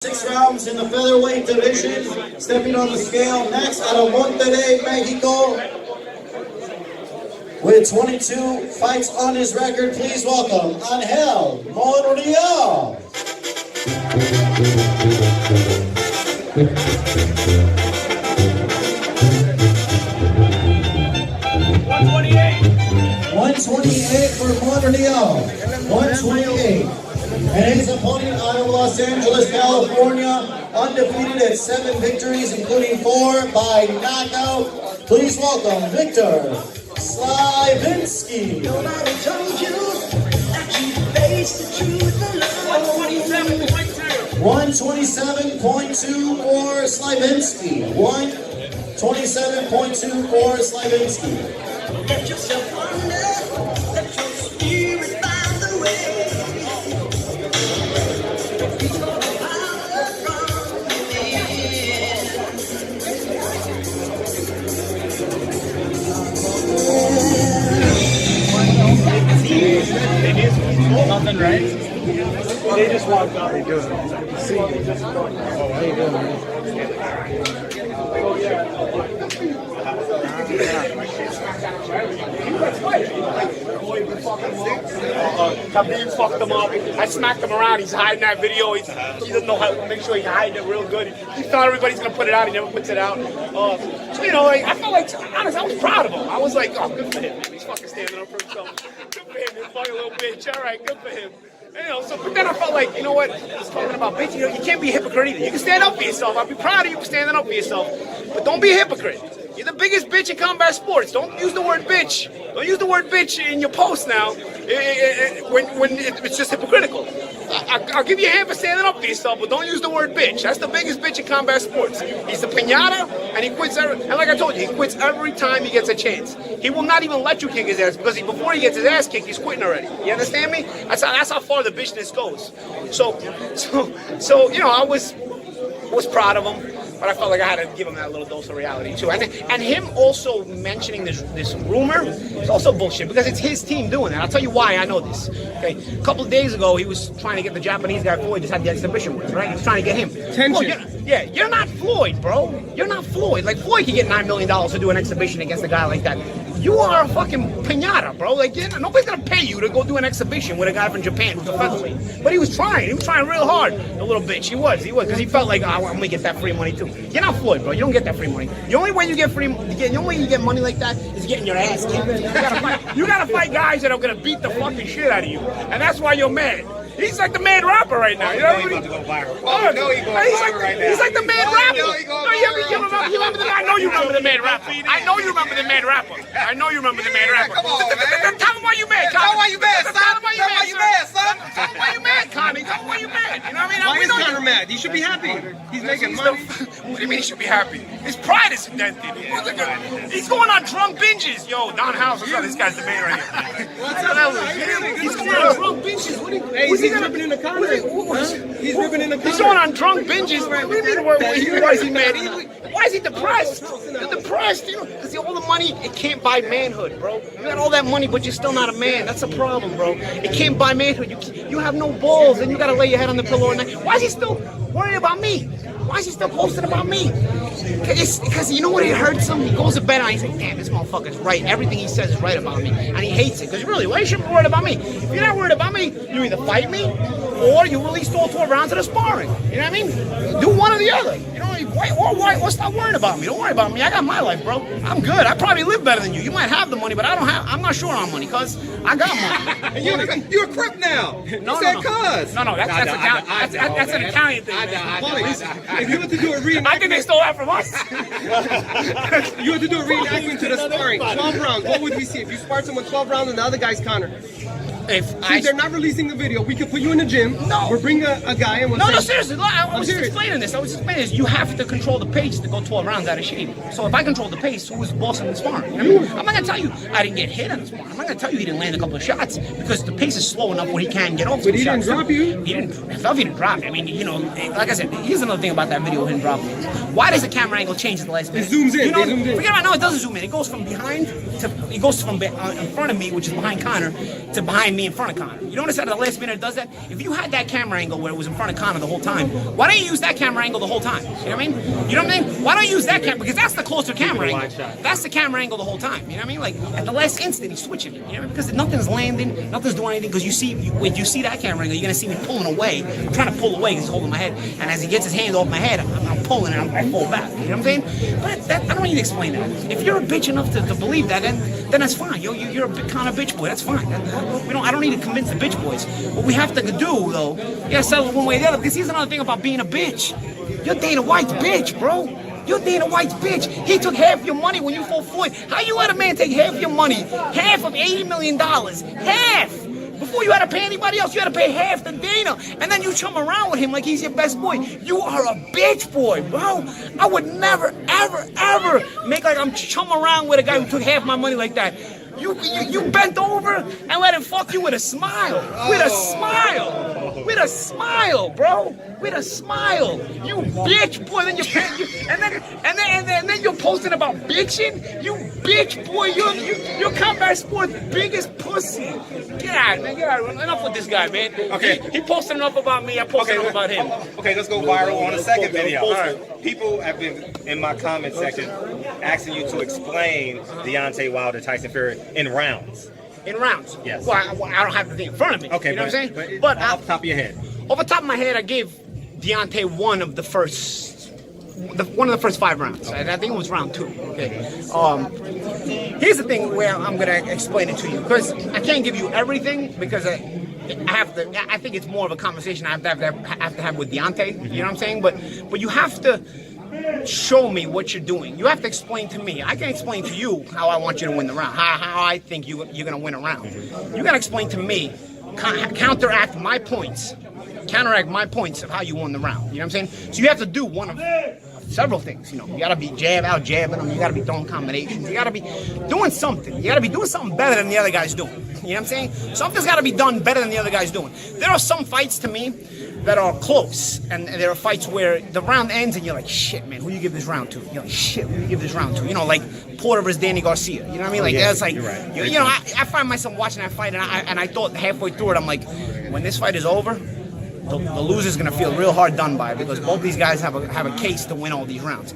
6 rounds in the featherweight division, stepping on the scale next out of Monterrey, Mexico, with 22 fights on his record. Please welcome Angel Monreal. 128 for Monreal. 128. And his opponent out of Los Angeles, California, undefeated at 7 victories, including 4 by knockout. Please welcome Victor Slavinsky. 127.2 for Slavinsky. 127.2 for Slavinsky. Let yourself wonder, let your spirit find the way. Nothing, right? They just walked out. They do it. See. Oh, how you doing, man? Khabib fucked him up. I smacked him around. He's hiding that video. He doesn't know how to make sure he's hiding it real good. He thought everybody's gonna put it out. He never puts it out. So you know, like, I felt like, honest, I was proud of him. I was like, oh, good for him, man. He's fucking standing up for himself. Good for him, this fucking little bitch. All right, good for him. You know, so but then I felt like, you know what? He's talking about bitch. You know, you can't be a hypocrite either. You can stand up for yourself. I'll be proud of you for standing up for yourself, but don't be a hypocrite. You're the biggest bitch in combat sports. Don't use the word bitch. Don't use the word bitch in your post now when it's just hypocritical. I'll give you a hand for standing up for yourself, but don't use the word bitch. That's the biggest bitch in combat sports. He's the piñata, and he quits and like I told you, he quits every time he gets a chance. He will not even let you kick his ass because before he gets his ass kicked, he's quitting already. You understand me? That's how far the bitchness goes. So you know, I was proud of him. But I felt like I had to give him that little dose of reality too. And him also mentioning this rumor is also bullshit because it's his team doing it. I'll tell you why I know this. Okay, a couple of days ago he was trying to get the Japanese guy Floyd, just had the exhibition with, right? He was trying to get him. Tension. You're not Floyd, bro. You're not Floyd. Like Floyd can get $9 million to do an exhibition against a guy like that. You are a fucking piñata, bro. Like, nobody's gonna pay you to go do an exhibition with a guy from Japan who's a featherweight. But he was trying real hard. The little bitch, he was, because he felt like, oh, I'm gonna get that free money too. You're not Floyd, bro. You don't get that free money. The only way you get money like that is getting your ass kicked. You gotta fight guys that are gonna beat the fucking shit out of you, and that's why you're mad. He's like the mad rapper right now. You know what I mean? He's like the mad rapper. I know you remember the mad rapper. I know you remember the mad rapper. I know you remember the mad rapper. Come on, man. Tell him why you mad. Tell him why you mad, son. Tell him why you mad, son. Tell him why you mad, Connie. Tell him why you mad. You know what I mean? Why is Connor mad? He should be happy. He's making money. What do you mean he should be happy? His pride is dented. He's going on drunk binges. Yo, Don House, this guy's the man right here. What's up? He's going on drunk binges. He's ripping in the corner. He's ripping in the corner. He's going on drunk binges. What do you mean? Why is he mad? Why is he depressed? You're depressed, because all the money, it can't buy manhood, bro. You got all that money, but you're still not a man. That's a problem, bro. It can't buy manhood. You have no balls, and you got to lay your head on the pillow at night. Why is he still worried about me? Why is he still posting about me? Because you know what, it hurts him? He goes to bed and he's like, damn, this motherfucker's right. Everything he says is right about me. And he hates it. Because really, why should you be worried about me? If you're not worried about me, you either fight me or you release all 12 rounds of the sparring. You know what I mean? Do one or the other. You know, why stop worrying about me? Don't worry about me. I got my life, bro. I'm good. I probably live better than you. You might have the money, but I'm not short on money because I got money. You're a crip now. No, that's an Italian thing. If you had to do a reenactment, I think they stole that from us. You had to do a reenactment to the sparring. 12 rounds. What would we see? If you sparred someone 12 rounds and the other guy's Connor. Since they're not releasing the video, we could put you in the gym. No. We'll bring a guy and we'll No, seriously. I was explaining this. You have to control the pace to go 12 rounds out of shape. So if I control the pace, who's bossing the sparring? You know what I mean? I'm not going to tell you I didn't get hit on the sparring. I'm not going to tell you he didn't land a couple of shots because the pace is slow enough where he can get off. But he didn't drop you. He didn't drop. I mean, you know, like I said, here's another thing about that video of him dropping. Why does the camera angle change at the last minute? It zooms in. You know, forget about it. No, it doesn't zoom in. It goes from behind to, it goes from in front of me, which is behind Connor, to behind me. me in front of Conor. You notice that at the last minute it does that? If you had that camera angle where it was in front of Conor the whole time, why don't you use that camera angle the whole time? You know what I mean? You know what I mean? Why don't you use that camera? Because that's the closer camera angle. That's the camera angle the whole time. You know what I mean? Like at the last instant he's switching it. You know, because nothing's landing, nothing's doing anything. Because when you see that camera angle, you're gonna see me pulling away. I'm trying to pull away because he's holding my head, and as he gets his hand off my head, I'm pulling and I pull back. You know what I'm saying? But I don't need to explain that. If you're a bitch enough to believe that, then that's fine. You're a big kind of bitch boy. That's fine. I don't need to convince the bitch boys. What we have to do though, you gotta settle it one way or the other. Because here's another thing about being a bitch. You're Dana White's bitch, bro. You're Dana White's bitch. He took half your money when you fought Floyd. How you let a man take half your money? Half of $80 million. Half! Before you had to pay anybody else, you had to pay half to Dana. And then you chum around with him like he's your best boy. You are a bitch boy, bro. I would never, ever, ever make like I'm chum around with a guy who took half my money like that. You bent over and let him fuck you with a smile. With a smile. With a smile, bro. With a smile. You bitch boy. Then and then you're posting about bitching. You bitch boy. You're Combat Sports' biggest pussy. Get out, man. Get out. Enough with this guy, man. Okay. He posted enough about me. I posted enough about him. Okay, let's go viral on a second video. All right. People have been in my comment section asking you to explain Deontay Wilder, Tyson Fury in rounds. In rounds? Yes. Well, I don't have the thing in front of me. Okay, you know what I'm saying? But off the top of your head. Off the top of my head, I gave Deontay one of the first 5 rounds. I think it was round 2. Okay. Here's the thing where I'm gonna explain it to you because I can't give you everything because I have to. I think it's more of a conversation I have to have with Deontay. You know what I'm saying? But you have to show me what you're doing. You have to explain to me. I can explain to you how I want you to win the round. How I think you're gonna win a round. You gotta explain to me. Counteract my points of how you won the round. You know what I'm saying? So you have to do one of several things. You know, you gotta be out jabbing them. You gotta be throwing combinations. You gotta be doing something. You gotta be doing something better than the other guy's doing. You know what I'm saying? Something's gotta be done better than the other guy's doing. There are some fights to me that are close, and there are fights where the round ends and you're like, shit, man, who you give this round to? You're like, shit, who you give this round to? You know, like Porter versus Danny Garcia. You know what I mean? Like, that's like, right. you know, I find myself watching that fight, and I thought halfway through it, I'm like, when this fight is over, the loser's gonna feel real hard done by because both these guys have a case to win all these rounds.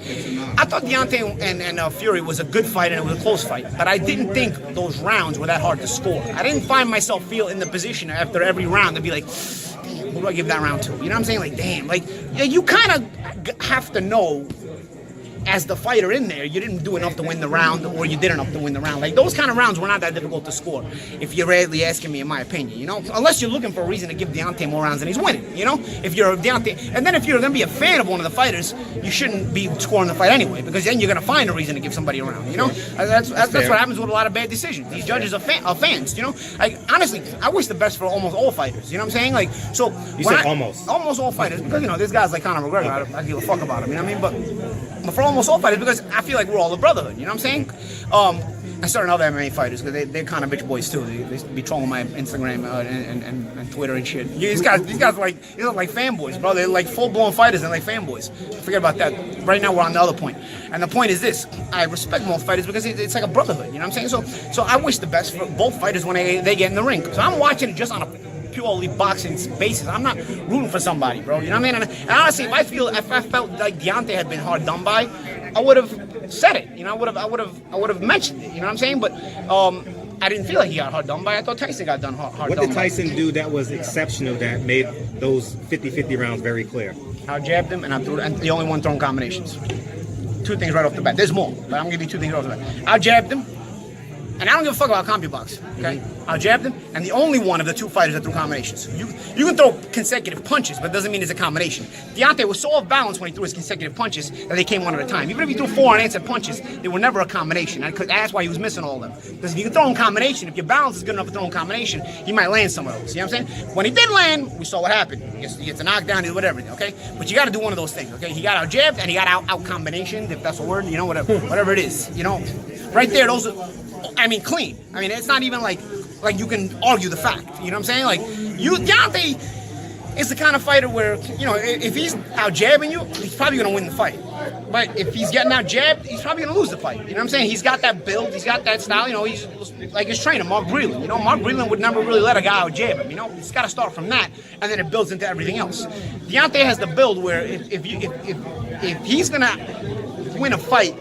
I thought Deontay and Fury was a good fight and it was a close fight, but I didn't think those rounds were that hard to score. I didn't find myself feel in the position after every round to be like, who do I give that round to? You know what I'm saying? Like, damn, like you kind of have to know as the fighter in there, you didn't do enough to win the round, or you did enough to win the round. Like, those kind of rounds were not that difficult to score, if you're really asking me, in my opinion, you know? Unless you're looking for a reason to give Deontay more rounds than he's winning, you know? If you're Deontay, and then if you're going to be a fan of one of the fighters, you shouldn't be scoring the fight anyway, because then you're going to find a reason to give somebody a round, you know? That's what happens with a lot of bad decisions. These judges are fans, you know? Like, honestly, I wish the best for almost all fighters, you know what I'm saying? Like, so... You said almost. Almost all fighters, because, you know, this guy's like Conor McGregor, I give a fuck about him, you know what I mean? But for almost all fighters, because I feel like we're all a brotherhood, you know what I'm saying? And certain other MMA fighters, because they're kind of bitch boys too. They be trolling my Instagram and Twitter and shit. These guys these are like fanboys, bro. They're like full-blown fighters and like fanboys. Forget about that. Right now we're on the other point. And the point is this: I respect both fighters because it's like a brotherhood, you know what I'm saying? So I wish the best for both fighters when they get in the ring. So I'm watching it just on a purely boxing basis. I'm not rooting for somebody, bro. You know what I mean? And honestly, if I felt like Deontay had been hard done by, I would have said it. You know, I would have mentioned it. You know what I'm saying? But I didn't feel like he got hard done by. I thought Tyson got done hard done by. What did Tyson do that was exceptional that made those 50-50 rounds very clear? I jabbed him and I threw, and the only one throwing combinations. 2 things right off the bat. There's more, but I'm gonna give you 2 things right off the bat. I jabbed him. And I don't give a fuck about CompuBox, okay? I jabbed him, and the only one of the 2 fighters that threw combinations. You can throw consecutive punches, but it doesn't mean it's a combination. Deontay was so off balance when he threw his consecutive punches that they came one at a time. Even if he threw 4 unanswered punches, they were never a combination. That's why he was missing all of them. Because if you can throw in combination, if your balance is good enough to throw in combination, you might land some of those. You know what I'm saying? When he did land, we saw what happened. He gets a knockdown, whatever, okay? But you got to do one of those things, okay? He got out jabbed, and he got out combination, if that's a word, you know, whatever it is. You know, right there, those are... I mean, clean. I mean, it's not even like you can argue the fact. You know what I'm saying? Like, Deontay, is the kind of fighter where, you know, if he's out jabbing you, he's probably going to win the fight. But if he's getting out jabbed, he's probably going to lose the fight. You know what I'm saying? He's got that build, he's got that style. You know, he's like his trainer, Mark Breland. You know, Mark Breland would never really let a guy out jab him. You know, he's got to start from that, and then it builds into everything else. Deontay has the build where if he's going to win a fight,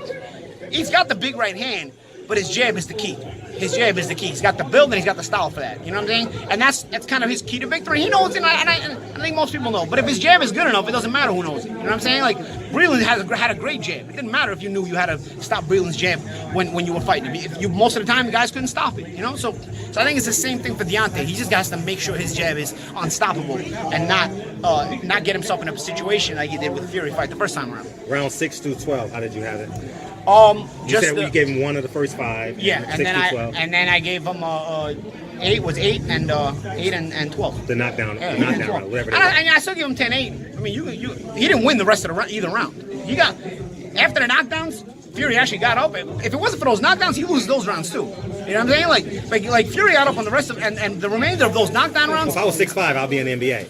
he's got the big right hand, but his jab is the key. His jab is the key. He's got the build and he's got the style for that. You know what I'm saying? And that's kind of his key to victory. He knows it, and I think most people know. But if his jab is good enough, it doesn't matter who knows it. You know what I'm saying? Like, Breland had a great jab. It didn't matter if you knew you had to stop Breland's jab when you were fighting. Most of the time, the guys couldn't stop it. You know? So I think it's the same thing for Deontay. He just has to make sure his jab is unstoppable and not get himself in a situation like he did with Fury fight the first time around. Round 6 through 12, how did you have it? You said you gave him one of the first 5. Yeah, and then I gave him 8 and 12. The knockdown, Yeah, the knockdown round, whatever. I still give him 10-8. I mean, he didn't win the rest of either round. He got after the knockdowns. Fury actually got up. If it wasn't for those knockdowns, he loses those rounds too. You know what I'm saying? Like Fury got up on the rest of and the remainder of those knockdown rounds. If I was 6'5", I'll be in the NBA.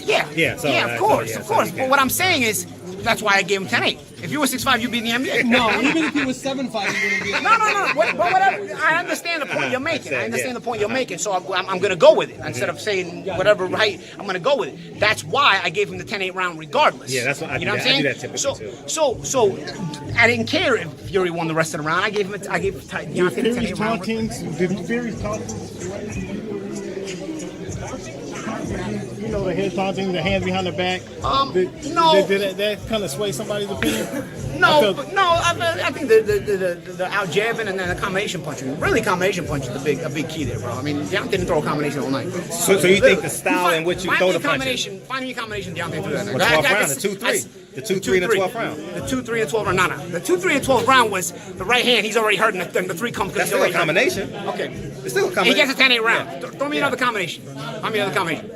Yeah. Of course. So But what I'm saying is, that's why I gave him 10-8. If you were 6'5", you'd be in the NBA. No, even if he was 7'5", he wouldn't be. No. But whatever. I understand the point you're making. I understand the point you're making. So I'm going to go with it instead of saying whatever right. I'm going to go with it. That's why I gave him the 10-8 round regardless. Yeah, that's what I do. You know what I'm I do saying? that typically too. So I didn't care if Fury won the rest of the round. I gave Deontay the 10-8 round. Did Fury's you know, the head taunting, the hands behind the back. No. Did that kind of sway somebody's opinion? I think the out jabbing and then the combination punching. Really, combination punching is a big key there, bro. I mean, Deontay didn't throw a combination all night. So you think the style in which you throw the punches? Find me a combination Deontay threw that night. The 12th round, the 2-3. The 2-3 in the 12th round. The 2-3 and 12 round. No. The 2-3 and 12 round was the right hand. He's already hurting the 3 comes. That's still a combination. Okay. It's still a combination. He gets a 10-8 round. Throw me another combination. Find me another combination.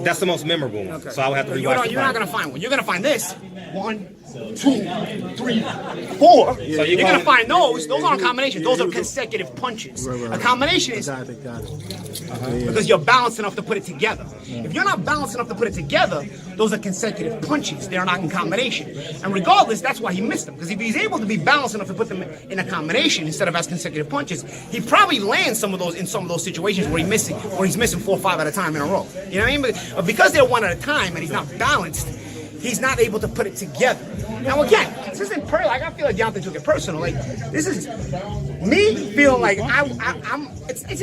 That's the most memorable one. Okay. So I would have to rewatch You're not going to find one. You're going to find this. 1, 2, 3, 4. So you're going to find those. Those aren't combinations. Those are consecutive punches. A combination is because you're balanced enough to put it together. If you're not balanced enough to put it together, those are consecutive punches. They're not in combination. And regardless, that's why he missed them. Because if he's able to be balanced enough to put them in a combination instead of as consecutive punches, he probably lands some of those in some of those situations where he's missing 4 or 5 at a time in a row. You know what I mean? But because they're one at a time and he's not balanced, he's not able to put it together. Now again, this isn't like I feel like Deontay took it personal. Like this is me feeling like I'm. It's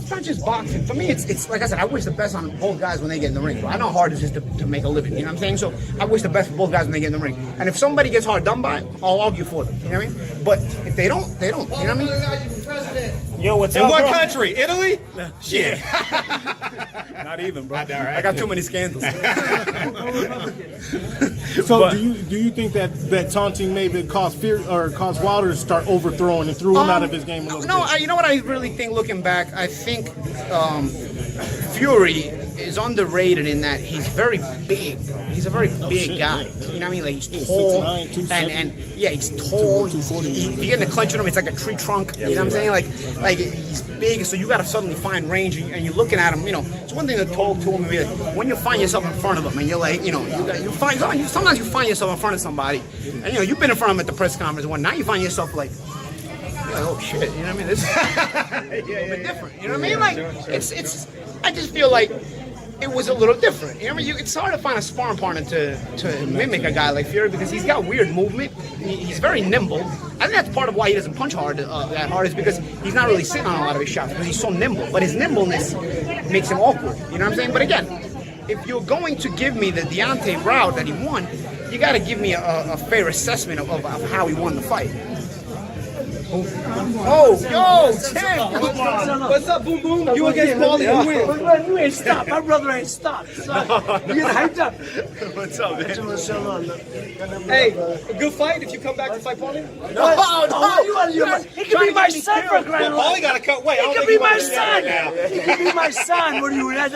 not just boxing. For me, it's like I said. I wish the best on both guys when they get in the ring. Bro. I know how hard it is to make a living. You know what I'm saying? So I wish the best for both guys when they get in the ring. And if somebody gets hard done by, I'll argue for them. You know what I mean? But if they don't. You know what I mean? Yo, what's In up, what bro? country? Italy? Shit. Not even, bro. I got too many scandals. So do you think that taunting maybe caused Wilder to start overthrowing and threw him out of his game a little bit? You know what I really think looking back? I think Fury is underrated in that he's very big. He's a very big guy. You know what I mean? Like he's tall 6'9", and yeah, he's tall. If you get in the clinch with him, it's like a tree trunk. You know what I'm saying? Like he's big, so you got to suddenly find range, and you're looking at him. You know, it's one thing to talk to him and be like, when you find yourself in front of him, and you're like, you know, sometimes you find yourself in front of somebody, and you know, you've been in front of him at the press conference, and now you find yourself like, oh shit, you know what I mean? This is a little bit different. You know what I mean? Like it's. I just feel like it was a little different. You know what I mean? It's hard to find a sparring partner to mimic a guy like Fury because he's got weird movement. He's very nimble. I think that's part of why he doesn't punch hard that hard is because he's not really sitting on a lot of his shots because he's so nimble. But his nimbleness makes him awkward. You know what I'm saying? But again, if you're going to give me the Deontay route that he won, you got to give me a fair assessment of how he won the fight. Oh, yo, Tim! What's up, Boom Boom? You against Paulie, who wins? You ain't stopped. My brother ain't stopped. You get hyped up. What's up, man? Hey, a good fight if you come back to fight Paulie? No. He could be my son for crying out loud. Paulie got to cut weight. He could be my son. He could be my son. What are you? I'm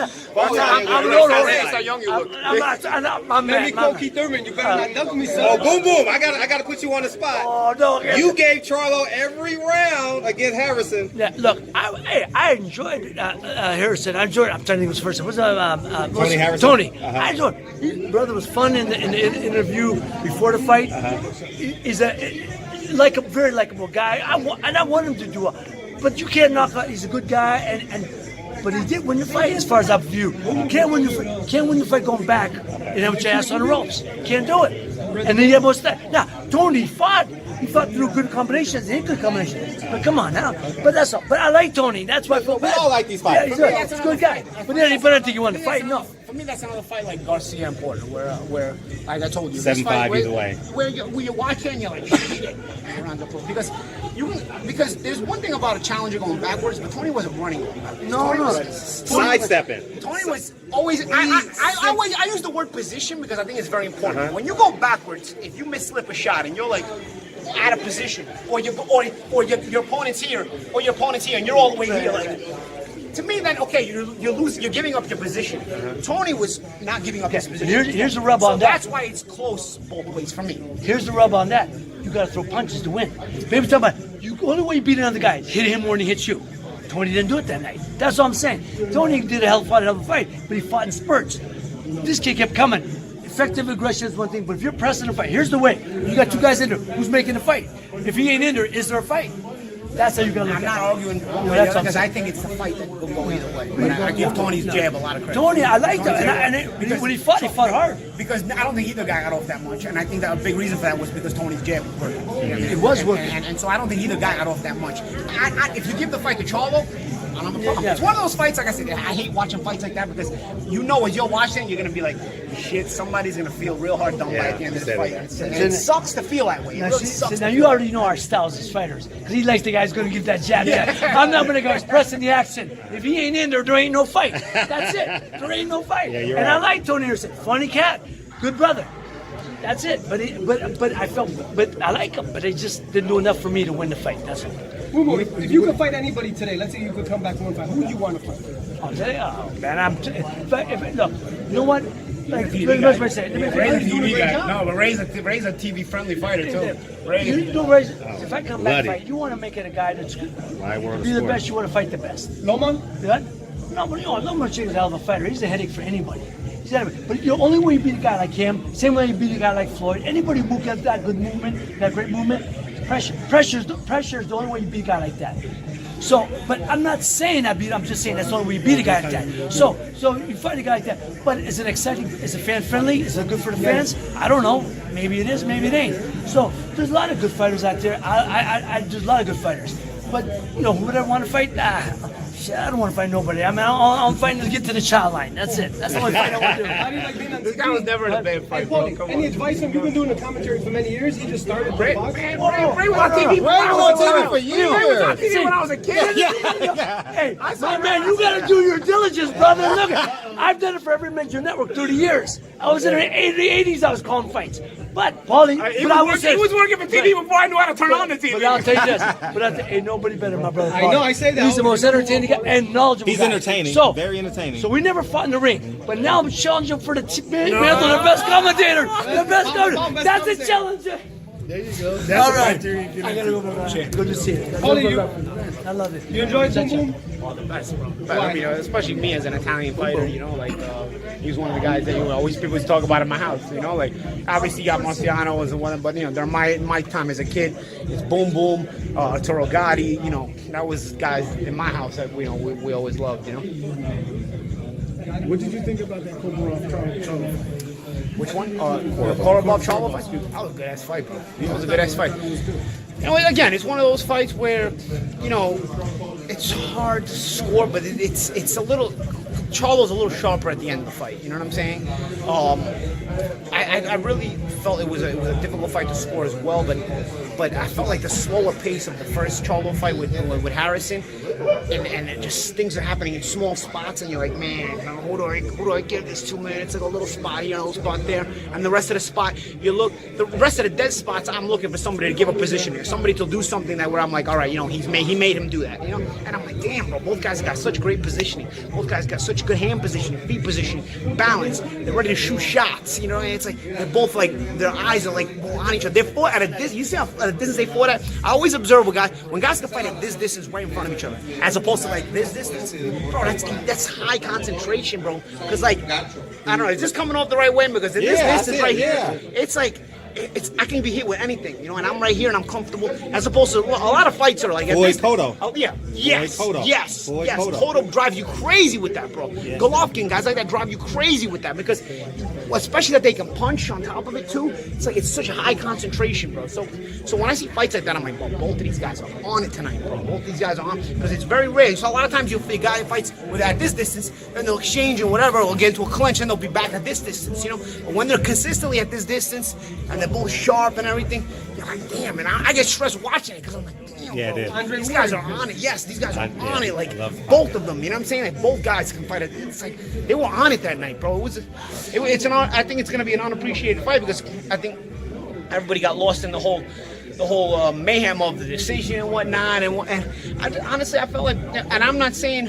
Look, no. that's how young you look. I'm not. My Let me man. call Keith Thurman. You better not double me, son. Oh, boom, boom. I got to put you on the spot. Oh no. You gave Charlo every round against Harrison. Yeah, look, I enjoyed Harrison. I enjoyed. I'm trying to think who's first. What's Tony Harrison? Tony. I enjoyed. His brother was fun in the interview before the fight. He's a very likable guy. I want him to do it, but you can't knock out. He's a good guy, but he did win the fight as far as I view. You can't win the fight going back and have your ass on the ropes. Can't do it. And then you have most that. Now Tony fought. He fought through good combinations. He had good combinations. But come on now. But that's all. But I like Tony. That's why I feel bad. We all like these fighters. Yeah, he's a good guy. But I don't think he won the fight. No. For me, that's another fight like Garcia and Porter, where like I told you, 7-5 either way. Where you watch it and you're like, shit, because there's one thing about a challenger going backwards, but Tony wasn't running. Sidestepping. Tony was always. I use the word position because I think it's very important. When you go backwards, if you mislip a shot and you're like out of position, or your opponent's here, and you're all the way here, like. To me, then okay, you're losing. You're giving up your position. Tony was not giving up his position. Here's the rub on that. That's why it's close both ways for me. Here's the rub on that. You got to throw punches to win. Baby, talking about you. Only way you beat another guy is hit him more than he hits you. Tony didn't do it that night. That's what I'm saying. Tony did a hell of a fight, but he fought in spurts. This kid kept coming. Effective aggression is one thing, but if you're pressing a fight, here's the way. You got two guys in there. Who's making the fight? If he ain't in there, is there a fight? That's how you gotta look at it. I'm not arguing one way because I think it's the fight that will go either way. But I give Tony's jab a lot of credit. Tony, I liked him, and when he fought hard. Because I don't think either guy got off that much, and I think that a big reason for that was because Tony's jab was working. It was working. And so I don't think either guy got off that much. If you give the fight to Charlo, it's one of those fights, like I said, I hate watching fights like that because you know as you're watching, you're going to be like, shit, somebody's going to feel real hard done by at the end of this fight. And it sucks to feel that way. It really sucks. Now you already know our styles as fighters because he likes the guy who's going to give that jab. I'm not going to go pressing the action. If he ain't in there, there ain't no fight. That's it. There ain't no fight. And I like Tony Harrison. Funny cat. Good brother. That's it. But I like him. But they just didn't do enough for me to win the fight. That's all. Mumu, if you could fight anybody today, let's say you could come back one fight, who would you want to fight? I'll tell you, man, look, you know what? Like, let's say, Ray's a TV guy. No, but Ray's a TV friendly fighter too. If I come back and fight, you want to make it a guy that's good. Be the best, you want to fight the best. Loman? Yeah? No, but Loman's a hell of a fighter. He's a headache for anybody. But the only way you beat a guy like him, same way you beat a guy like Floyd, anybody who gets that good movement, that great movement, pressure is the only way you beat a guy like that. So, but I'm not saying I beat him, I'm just saying that's the only way you beat a guy like that. So you fight a guy like that, but is it exciting? Is it fan friendly? Is it good for the fans? I don't know. Maybe it is, maybe it ain't. So there's a lot of good fighters out there. There's a lot of good fighters. But, who would I want to fight? I don't want to fight nobody. I mean, I'm fighting to get to the child line. That's it. That's the only fight I want to do. How do you like being on This guy was never in a bad fight. Hey, Paulie, any advice on you've been doing the commentary for many years? He just started Ray the box. was on TV for years. Ray was on TV when I was a kid. Hey, my man, you got to do your diligence, brother. Look, I've done it for every major network 30 years. I was in the 80s, I was calling fights. But, Paulie, He was working for TV before I knew how to turn on the TV. But I'll tell you this. Ain't nobody better than my brother. I know, I say that. He's the most entertaining guy and knowledgeable He's guy. entertaining. So, Very entertaining. So we never fought in the ring. But now I'm challenging for the mantle of the best commentator. The best commentator. That's a challenge. There you go. All right. I gotta go, man. Good to see you. Paulie, I love it. you enjoyed Boom Boom? All the best, bro. But, I mean, especially me as an Italian fighter, he's one of the guys that always people talk about in my house, obviously you got Marciano as one, but during my time as a kid, it's Boom Boom, Toro Gotti, that was guys in my house that we always loved, What did you think about that Komarov-Charlo? Which one? Korobov Charlo fight? That was a good ass fight, bro. That was a good ass fight. Again, it's one of those fights where, it's hard to score, but it's a little. Charlo's a little sharper at the end of the fight. You know what I'm saying? I really felt it was a difficult fight to score as well, but I felt like the slower pace of the first Charlo fight with Harrison, and it just things are happening in small spots, and you're like, man, who do I give this to, man? It's like a little spot here, a little spot there, and the rest of the spot, the rest of the dead spots, I'm looking for somebody to give a position here, somebody to do something where I'm like, all right, he made him do that, and I'm like, damn, bro, both guys got such great positioning, both guys got such good hand positioning, feet positioning, balance, they're ready to shoot shots, you know, and it's like they're both like their eyes are like on each other. They fought at a distance. You see how at a distance they fought at? I always observe with guys when guys can fight at this distance right in front of each other, as opposed to like this distance. Bro, that's high concentration, bro. Because like I don't know, it's just coming off the right way because in this distance right here, it's like. I can be hit with anything, you know, and I'm right here and I'm comfortable. As opposed to a lot of fights are like Boy Cotto. Oh yeah, yes, Cotto. yes, Boy yes. Cotto. Cotto drive you crazy with that, bro. Golovkin, guys like that drive you crazy with that because, especially that they can punch on top of it too. It's like it's such a high concentration, bro. So when I see fights like that, I'm like, bro, both of these guys are on it tonight, bro. Both of these guys are on because it's very rare. So a lot of times you'll see a guy fights with at this distance, then they'll exchange and whatever, or get into a clinch, and they'll be back at this distance, you know. But when they're consistently at this distance and they're both sharp and everything, you're like, damn, and I get stressed watching it because I'm like, damn, Yeah, bro, it is. these guys are on it. Yes, these guys are Yeah, on it. Like I love both of them, you know what I'm saying? Like both guys can fight it. It's like they were on it that night, bro. It's an. I think it's gonna be an unappreciated fight because I think everybody got lost in the whole mayhem of the decision and whatnot. And honestly, I felt like, and I'm not saying.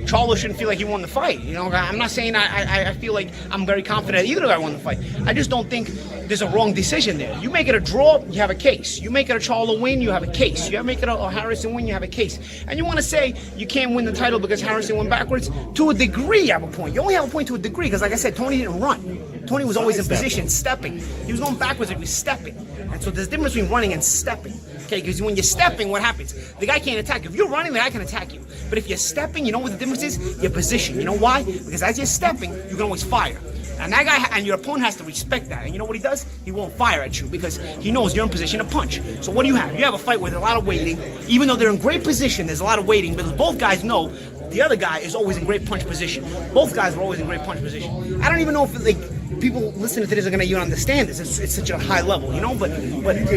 Charlo shouldn't feel like he won the fight. You know, I'm not saying I feel like I'm very confident either guy won the fight. I just don't think there's a wrong decision there. You make it a draw, you have a case. You make it a Charlo win, you have a case. You make it a Harrison win, you have a case. And you want to say you can't win the title because Harrison went backwards? To a degree, you have a point. You only have a point to a degree because, like I said, Tony didn't run. Tony was always in position, stepping. He was going backwards, he was stepping. And so there's a difference between running and stepping. Okay, because when you're stepping, what happens? The guy can't attack you. If you're running, the guy can attack you. But if you're stepping, you know what the difference is? Your position. You know why? Because as you're stepping, you can always fire. And that guy and your opponent has to respect that. And you know what he does? He won't fire at you because he knows you're in position to punch. So what do you have? You have a fight with a lot of waiting. Even though they're in great position, there's a lot of waiting because both guys know the other guy is always in great punch position. Both guys are always in great punch position. I don't even know if like people listening to this are gonna even understand this. It's such a high level, you know. But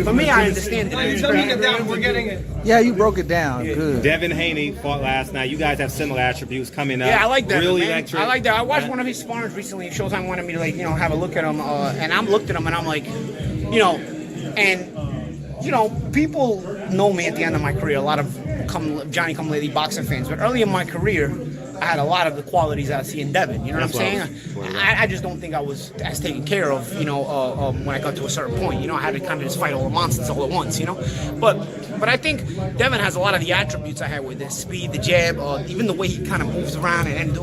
for me, I understand it. You're breaking it down. We're getting it. Yeah, you broke it down. Good. Devin Haney fought last night. You guys have similar attributes coming up. Yeah, I like that. Really man. electric. I like that. I watched one of his sparrings recently. Showtime wanted me to have a look at him, and I'm looked at him, and I'm like, people know me at the end of my career. A lot of Johnny Come Lately boxing fans, but early in my career, I had a lot of the qualities I see in Devin. You know what I'm saying? I just don't think I was as taken care of, when I got to a certain point. I had to kind of just fight all the monsters all at once, But I think Devin has a lot of the attributes I had with his speed, the jab, even the way he kind of moves around and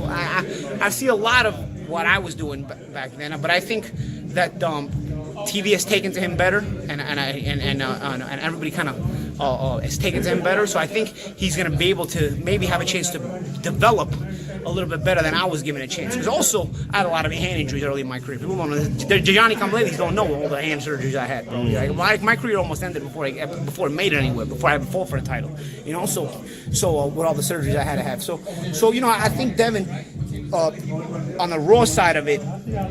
I see a lot of what I was doing back then. But I think that TV has taken to him better, and everybody kind of has taken to him better. So I think he's going to be able to maybe have a chance to develop a little bit better than I was given a chance. Because also, I had a lot of hand injuries early in my career. People don't know. The Johnny Come Latelys don't know all the hand surgeries I had, bro. Like, my career almost ended before it made it anywhere. Before I had fought for the title, So with all the surgeries I had to have. So I think Devin. On the raw side of it,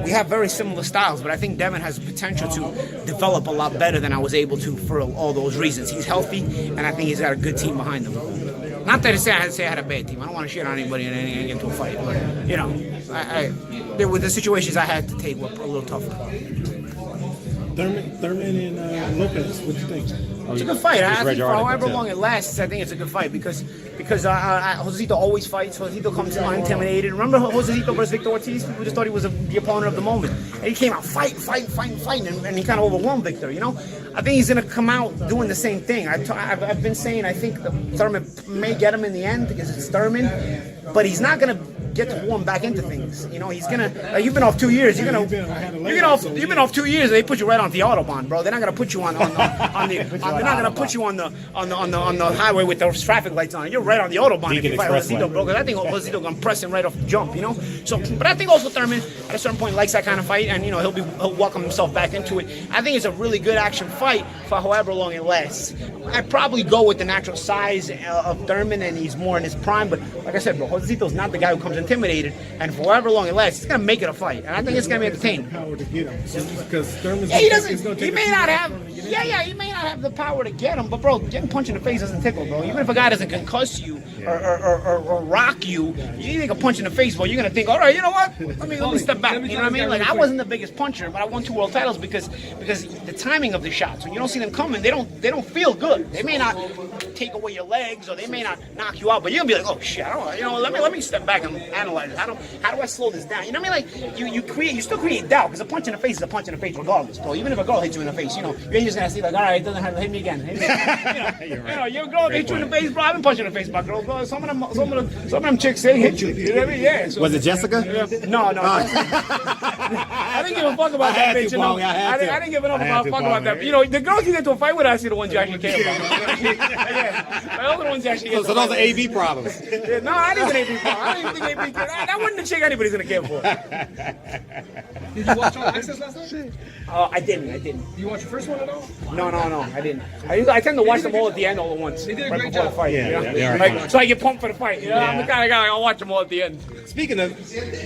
we have very similar styles, but I think Devin has the potential to develop a lot better than I was able to for all those reasons. He's healthy, and I think he's got a good team behind him. Not that I had a bad team. I don't want to shit on anybody and get into a fight, but there were the situations I had to take were a little tougher. Thurman and Lopez, what do you think? It's a good fight. I think for however long it lasts, I think it's a good fight because Josecito always fights. Josecito comes unintimidated. Remember Josecito versus Victor Ortiz? People just thought he was the opponent of the moment. And he came out fighting, and he kind of overwhelmed Victor, I think he's going to come out doing the same thing. I've been saying I think Thurman may get him in the end because it's Thurman, but he's not going to get to warm back into things. He's gonna. You've been off 2 years. You've been off 2 years. They put you right on the autobahn, bro. They're not gonna put you on the. They're not gonna put you on the highway with those traffic lights on. You're right on the autobahn if you fight Josecito, bro. Because I think Josecito gonna press him right off the jump. So, but I think also Thurman at a certain point likes that kind of fight, and he'll welcome himself back into it. I think it's a really good action fight for however long it lasts. I'd probably go with the natural size of Thurman, and he's more in his prime. But like I said, bro, Josecito's not the guy who comes intimidated, and for however long it lasts, it's gonna make it a fight, and I think it's gonna be entertaining. Power to get him, because Thurman's he doesn't. He may not have. He may not have the power to get him, but bro, getting punched in the face doesn't tickle, bro. Even if a guy doesn't concuss you, or rock you, you take a punch in the face, but you're gonna think, all right, you know what? Let me step back. You know what I mean? Like I wasn't the biggest puncher, but I won 2 world titles because the timing of the shots. When you don't see them coming, they don't feel good. They may not take away your legs, or they may not knock you out, but you're gonna be like, oh shit, I don't, you know, let me step back and analyze it. How do I slow this down? You know what I mean? Like you still create doubt, because a punch in the face is a punch in the face regardless, bro. Even if a girl hits you in the face, you know, you're just gonna see like, all right, it doesn't have to hit me again. Hit me again. You know, your girl hit you in the face, bro. I've been punching in the face by girls, bro. Some of them chicks say hit you. You know what I mean? Yeah. So, Was it Jessica? No. I didn't give a fuck about that bitch. I didn't give a fuck about that. You know, the girls you get into a fight with, I see the ones you actually care about. Yeah. Those are the ones you actually. So those are AB problems. Yeah, no, I didn't even AB problem. I didn't even think AB. That wasn't the chick anybody's gonna care for. Did you watch All Access last night? I didn't. Did you watch the first one at all? No, I didn't. I tend to watch them all at the end all at once. They did a right great before job. the fight. Yeah, you know? they are Like, fun. so I get pumped for the fight. You know? I'm the kind of guy I'll watch them all at the end. Speaking of,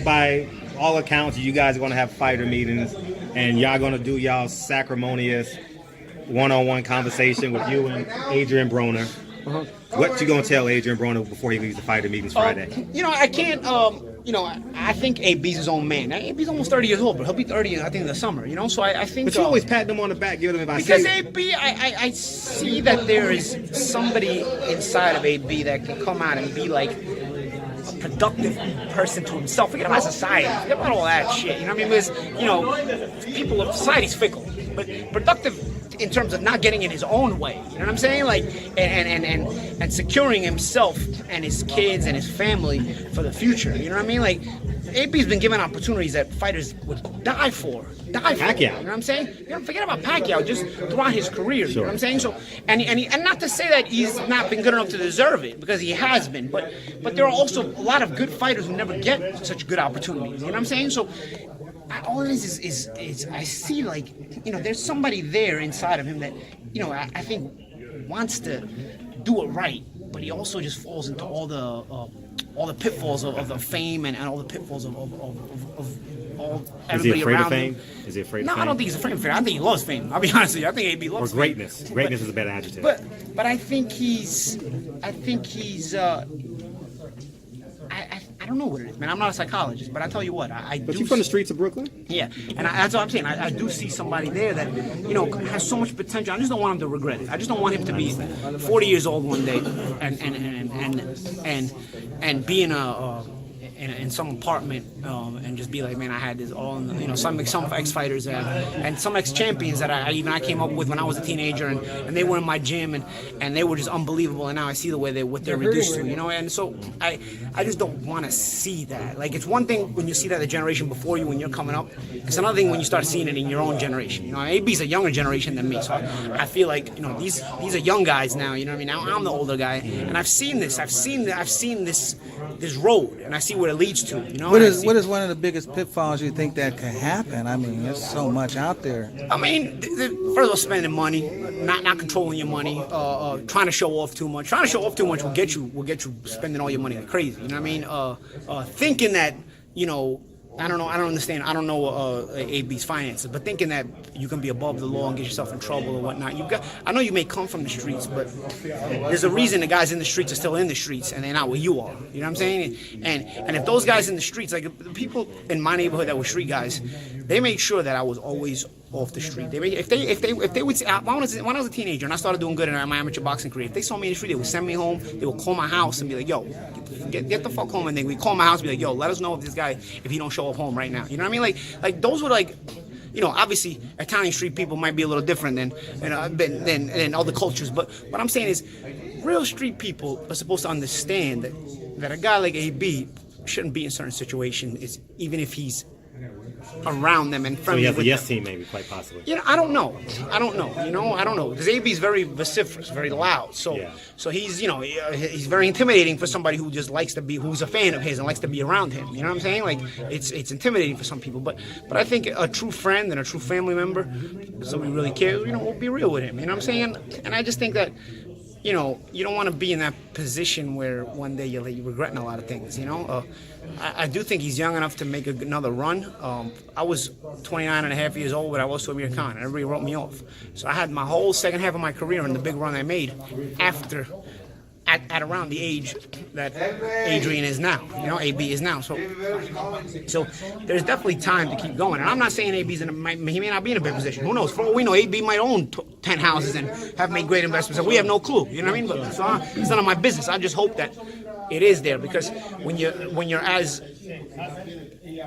by all accounts, you guys are going to have fighter meetings, and y'all going to do y'all sacrimonious one-on-one conversation with you and Adrian Broner. What you going to tell Adrian Broner before he leaves the fighter meetings Friday? You know, I can't. You know, I think AB's his own man. AB's almost 30 years old, but he'll be 30, I think, in the summer. You know, so I think. But you always pat him on the back, giving him advice. Because AB, I see that there is somebody inside of AB that can come out and be like a productive person to himself. Forget about society. Forget about all that shit. You know what I mean? Because, you know, people of society's fickle, but productive in terms of not getting in his own way. You know what I'm saying? Like, and securing himself and his kids and his family for the future. You know what I mean? Like, AB's been given opportunities that fighters would die for. Pacquiao. You know what I'm saying? You know, forget about Pacquiao, just throughout his career. You know what I'm saying? So, and not to say that he's not been good enough to deserve it, because he has been. But there are also a lot of good fighters who never get such good opportunities. You know what I'm saying? So, all it is I see, like, you know, there's somebody there inside of him that, you know, I think wants to do it right, but he also just falls into all the pitfalls of the fame and all the pitfalls of all everybody Is he afraid around of fame? him. Is he afraid of No, fame? I don't think he's afraid of fame. I think he loves fame. I'll be honest with you. I think AB loves Or greatness. fame. Greatness is a better adjective. But I think he's I don't know what it is, man. I'm not a psychologist, but I tell you what, I do. But you from the streets of Brooklyn? Yeah, and that's what I'm saying. I do see somebody there that, you know, has so much potential. I just don't want him to regret it. I just don't want him to be 40 years old one day and be in some apartment and just be like, man, I had this all in the, you know, some ex-fighters and some ex-champions that I came up with when I was a teenager, and they were in my gym and they were just unbelievable, and now I see the way what they're reduced to, you know. And so I just don't want to see that. Like, it's one thing when you see that the generation before you when you're coming up. It's another thing when you start seeing it in your own generation. You know, AB's a younger generation than me, so I feel like, you know, these are young guys now. You know what I mean? Now I'm the older guy, and I've seen this. I've seen this road, and I see where it leads to. You know, What is one of the biggest pitfalls you think that could happen? I mean, there's so much out there. I mean, first of all, spending money, not controlling your money, trying to show off too much. Trying to show off too much will get you spending all your money like crazy. You know what I mean? Thinking that, you know, I don't know AB's finances, but thinking that you can be above the law and get yourself in trouble or whatnot. I know you may come from the streets, but there's a reason the guys in the streets are still in the streets and they're not where you are. You know what I'm saying? And if those guys in the streets, like the people in my neighborhood that were street guys, they made sure that I was always off the street. If they would, when I was a teenager and I started doing good in my amateur boxing career, if they saw me in the street, they would send me home. They would call my house and be like, "Yo, get the fuck home." And then we call my house and be like, "Yo, let us know if this guy, if he don't show up home right now." You know what I mean? Like those were like, you know, obviously Italian street people might be a little different than other cultures, but what I'm saying is, real street people are supposed to understand that a guy like AB shouldn't be in certain situations, even if he's around them and So friendly he has a with yes them. team, maybe, quite possibly. You know, I don't know. You know, I don't know. Because AB's very vociferous, very loud. So he's, you know, he's very intimidating for somebody who just likes to be, who's a fan of his and likes to be around him. You know what I'm saying? Like, it's intimidating for some people. But I think a true friend and a true family member, somebody who really cares, you know, will be real with him. You know what I'm saying? And I just think that, you know, you don't want to be in that position where one day you're regretting a lot of things, you know? I do think he's young enough to make another run. I was 29 and a half years old when I was to Amir Khan, and everybody wrote me off. So I had my whole second half of my career in the big run I made after at around the age that Adrian is now, AB is now. So there's definitely time to keep going. And I'm not saying AB's he may not be in a big position. Who knows? For all we know, AB might own 10 houses and have made great investments, and we have no clue. You know what I mean? But so it's none of my business. I just hope that it is there, because when you're as,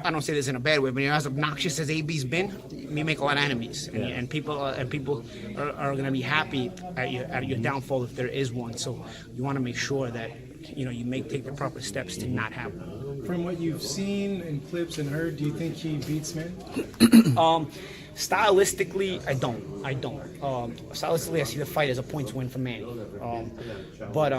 I don't say this in a bad way, but you're as obnoxious as AB's been, you make a lot of enemies, and people are going to be happy at your downfall if there is one. So you want to make sure that you take the proper steps to not have one. From what you've seen in clips and heard, do you think he beats Manny? Stylistically, I don't. Stylistically, I see the fight as a points win for Manny. But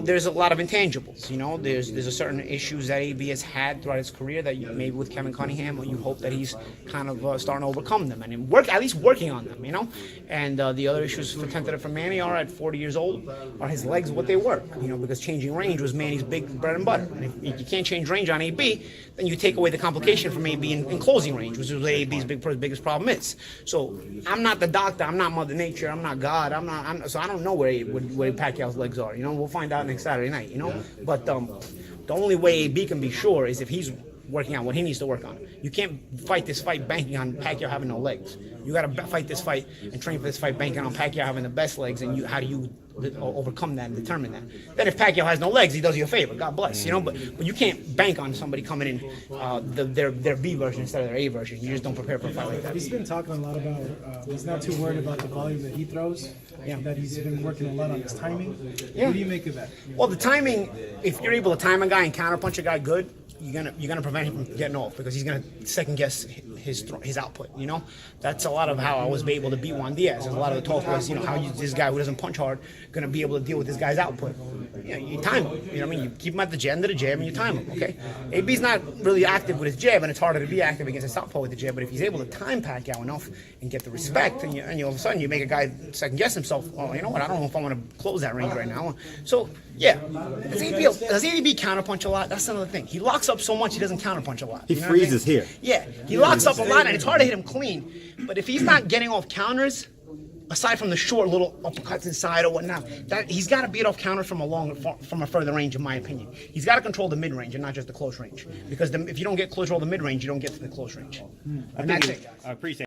there's a lot of intangibles. There's a certain issues that AB has had throughout his career that maybe with Kevin Cunningham, you hope that he's kind of starting to overcome them and at least working on them. And the other issues for tentative for Manny are at 40 years old are his legs, what they work. Because changing range was Manny's big bread and butter. And if you can't change range on AB, then you take away the complication from AB in closing range, which is what AB's biggest problem is. So I'm not the doctor, I'm not Mother Nature, I'm not God, so I don't know where Pacquiao's legs are. We'll find out next Saturday night. But the only way AB can be sure is if he's working on what he needs to work on. You can't fight this fight banking on Pacquiao having no legs. You got to fight this fight and train for this fight banking on Pacquiao having the best legs. And how do you overcome that and determine that? Then if Pacquiao has no legs, he does you a favor. God bless, But you can't bank on somebody coming in their B version instead of their A version. You just don't prepare for a fight like that. He's been talking a lot about he's not too worried about the volume that he throws. That he's been working a lot on his timing. Yeah. What do you make of that? Well, the timing, if you're able to time a guy and counterpunch a guy good, you're gonna prevent him from getting off, because he's gonna second guess his output. That's a lot of how I was able to beat Juan Diaz. A lot of the talk was, how this guy who doesn't punch hard gonna be able to deal with this guy's output. You time him. You keep him at the end of the jab and you time him. Okay. AB's not really active with his jab, and it's harder to be active against a southpaw with the jab. But if he's able to time Pacquiao enough and get the respect, and you all of a sudden you make a guy second guess himself. Oh, you know what? I don't know if I want to close that range right now. So yeah, does AB counterpunch a lot? That's another thing. He locks up so much he doesn't counterpunch a lot. He freezes here. Yeah, he locks up a lot, and it's hard to hit him clean. But if he's not getting off counters, aside from the short little uppercuts inside or whatnot, that he's got to beat off counters from a further range, in my opinion. He's got to control the mid range and not just the close range, because if you don't get control of the mid range, you don't get to the close range. And that's it, guys. I appreciate it.